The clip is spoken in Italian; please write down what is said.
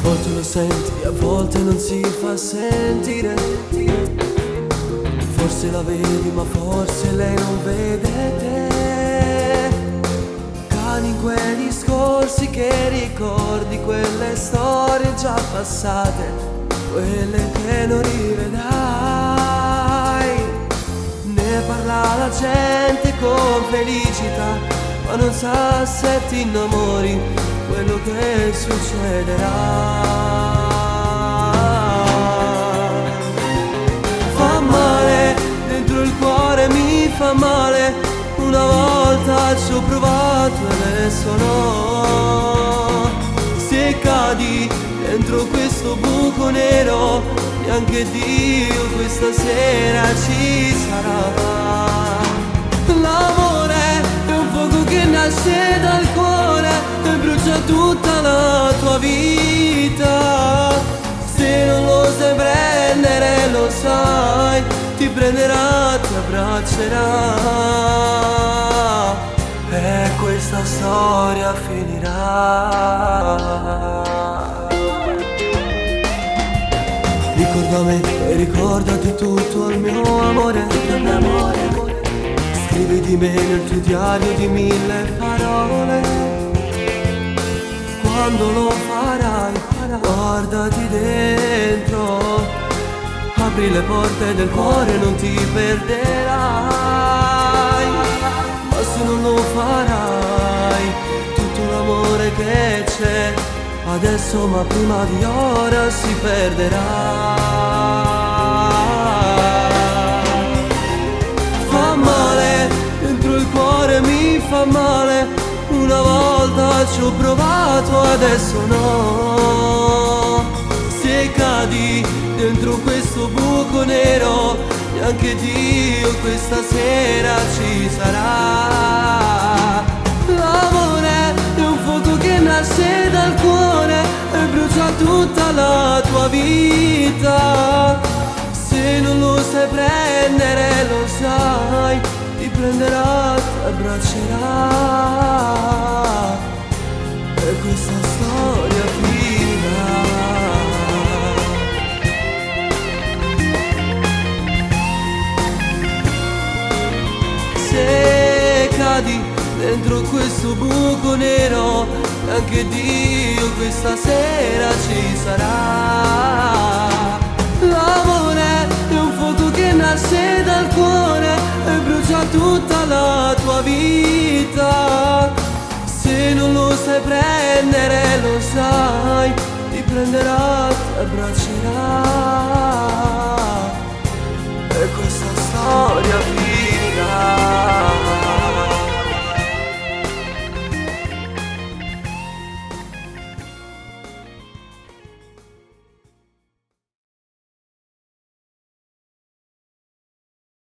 volte lo senti, a volte non si fa sentire. Forse la vedi ma forse lei non vede te. Cadi in quei discorsi che ricordi, quelle storie già passate, quelle che non rivedrai. Ne parla la gente con felicità, ma non sa se ti innamori quello che succederà. Fa male, dentro il cuore mi fa male. Una volta ci ho provato e adesso no. Se cadi dentro questo buco nero, neanche Dio questa sera ci sarà. L'amore è un fuoco che nasce dal cuore e brucia tutta la tua vita. Se non lo sai prendere, lo sai, ti prenderà, ti abbraccerà e questa storia finirà. Ricorda me e ricordati tutto il mio amore, scrivi di me nel tuo diario di 1000 parole. Quando lo farai, guardati dentro, apri le porte del cuore, non ti perderai. Ma se non lo farai, tutto l'amore che c'è adesso ma prima di ora si perderà. Fa male, dentro il cuore mi fa male. Una volta ci ho provato, adesso no. Se cadi dentro questo buco nero, neanche Dio questa sera ci sarà. L'amore è un fuoco che nasce dal cuore e brucia tutta la tua vita. Se non lo sai prendere, lo sai, ti prenderà, ti abbraccerà e questa storia finirà. Se cadi dentro questo buco nero, anche Dio questa sera ci sarà. L'amore è un fuoco che nasce dal cuore e brucia tutta la tua vita. Se non lo sai prendere, lo sai, ti prenderà, ti abbraccerà